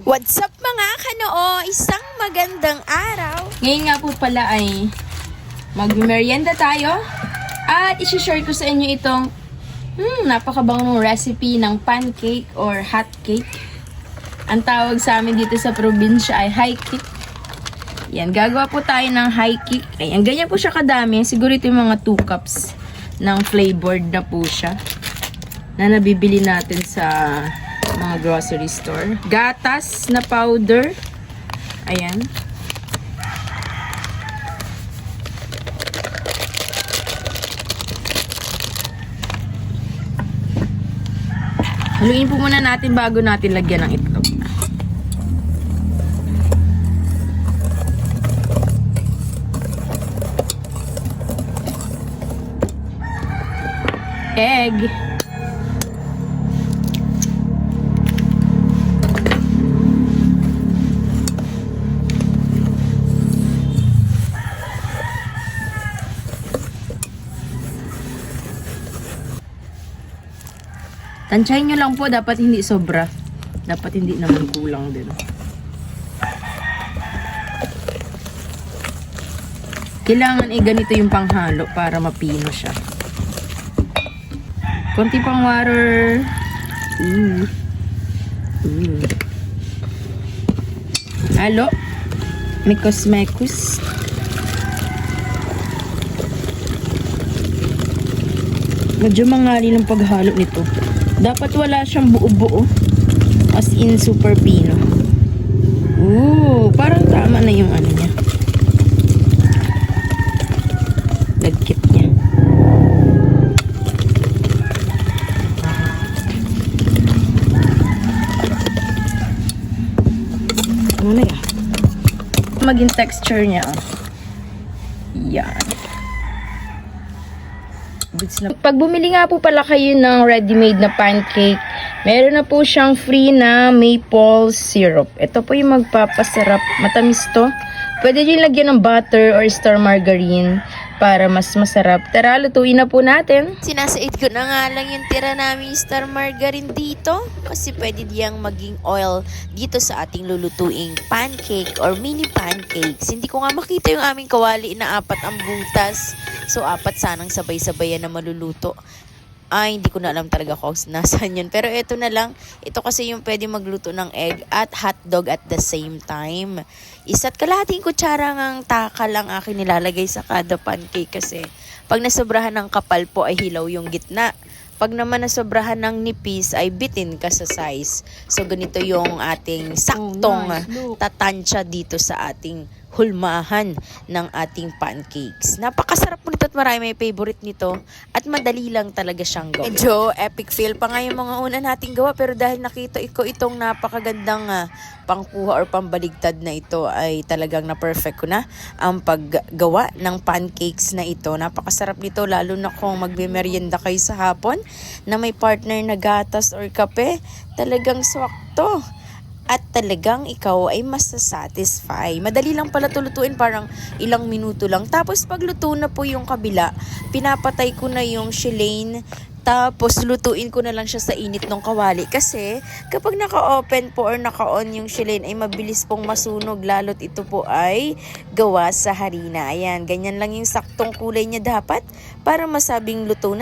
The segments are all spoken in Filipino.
What's up mga kanoo? Isang magandang araw. Ngayon nga po pala ay mag-merienda tayo at isi-share ko sa inyo itong napakabangong recipe ng pancake or hot cake. Ang tawag sa amin dito sa probinsya ay high cake. Yan, gagawa po tayo ng high cake. Ayan, ganyan po siya kadami. Siguro ito yung mga 2 cups ng flavored na po siya na nabibili natin sa mga grocery store. Gatas na powder. Ayan. Haluin po muna natin bago natin lagyan ng itlog. Egg. Tansyahin nyo lang po, dapat hindi sobra. Dapat hindi naman kulang din. Kailangan ganito yung panghalo para mapino siya. Konti pang water. Halo. Mekos-mekos. Medyo mangali ng paghalo nito. Dapat wala siyang buo-buo. As in super pino. Parang tama na yung ano niya. Lagkit niya. Ano na yan? Maging texture niya. Yan. Pag bumili nga po pala kayo ng ready-made na pancake, meron na po siyang free na maple syrup. Ito po yung magpapasarap. Matamis to. Pwede din lagyan ng butter or star margarine para mas masarap. Tara, lutuin na po natin. Sinasait ko na nga lang yung tira namin star margarine dito kasi pwede diyang maging oil dito sa ating lulutuing pancake or mini pancakes. Hindi ko nga makita yung aming kawali na 4 ang butas. So 4 sanang sabay-sabayan na maluluto. Ay, hindi ko na alam talaga kung nasaan yun. Pero ito na lang. Ito kasi yung pwede magluto ng egg at hotdog at the same time. Isa't kalahating kutsara ng taka lang akin nilalagay sa kada pancake kasi pag nasobrahan ng kapal po ay hilaw yung gitna. Pag naman nasobrahan ng nipis ay bitin ka sa size. So ganito yung ating saktong tatansya dito sa ating hulmahan ng ating pancakes. Napakasarap mo nito at marami may favorite nito at madali lang talaga siyang gawin. Medyo epic fail pa nga yung mga una nating gawa pero dahil nakita ko itong napakagandang pangkuha or pambaligtad na ito ay talagang na-perfect ko na ang paggawa ng pancakes na ito. Napakasarap nito lalo na kung magme-merienda kayo sa hapon na may partner na gatas or kape. Talagang swakto. At talagang ikaw ay masasatisfy. Madali lang pala tulutuin, parang ilang minuto lang. Tapos pag luto na po yung kabila, pinapatay ko na yung shellane. Tapos lutuin ko na lang siya sa init ng kawali. Kasi kapag naka-open po or naka-on yung shellane ay mabilis pong masunog. Lalo't ito po ay gawa sa harina. Ayan, ganyan lang yung saktong kulay niya dapat para masabing luto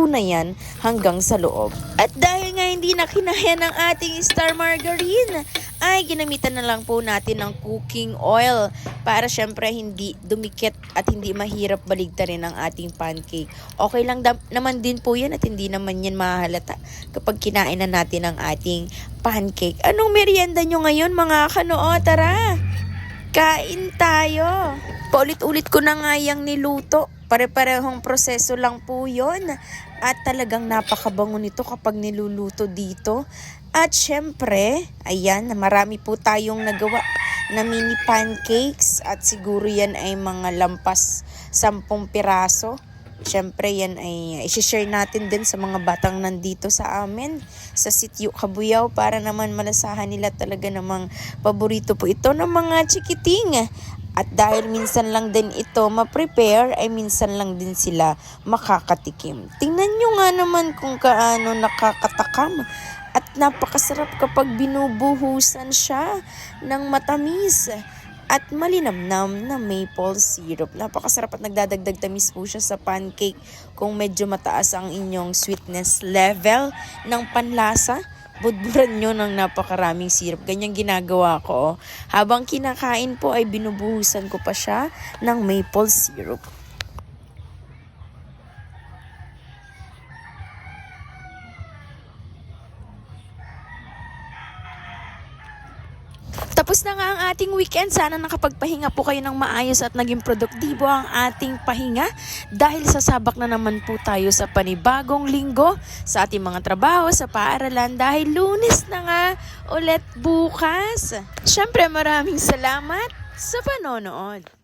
na yan hanggang sa loob. At dahil nga hindi na kinaya ng ating star margarine, ay ginamitan na lang po natin ng cooking oil para syempre hindi dumikit at hindi mahirap baligtarin ang ating pancake. Okay lang naman din po yan at hindi naman yan mahalata kapag kinain na natin ang ating pancake. Anong merienda nyo ngayon mga kanoo? Tara! Kain tayo! Paulit-ulit ko na nga yung niluto. Pare-parehong proseso lang po yon. At talagang napakabango nito kapag niluluto dito. At syempre, ayan, marami po tayong nagawa na mini pancakes. At siguro yan ay mga lampas 10 piraso. Syempre yan ay i-share natin din sa mga batang nandito sa amin sa Sitio Cabuyao para naman malasahan nila talaga namang paborito po ito ng mga chikiting. At dahil minsan lang din ito ma-prepare, ay minsan lang din sila makakatikim. Tingnan nyo nga naman kung kaano nakakatakam At napakasarap kapag binubuhusan siya ng matamis at malinamnam na maple syrup. Napakasarap at nagdadagdag tamis po siya sa pancake. Kung medyo mataas ang inyong sweetness level ng panlasa, budburan nyo ng napakaraming syrup. Ganyan ginagawa ko. Habang kinakain po ay binubuhusan ko pa siya ng maple syrup. Tapos na nga ang ating weekend. Sana nakapagpahinga po kayo ng maayos at naging produktibo ang ating pahinga dahil sasabak na naman po tayo sa panibagong linggo sa ating mga trabaho, sa paaralan dahil Lunes na nga ulit bukas. Syempre maraming salamat sa panonood.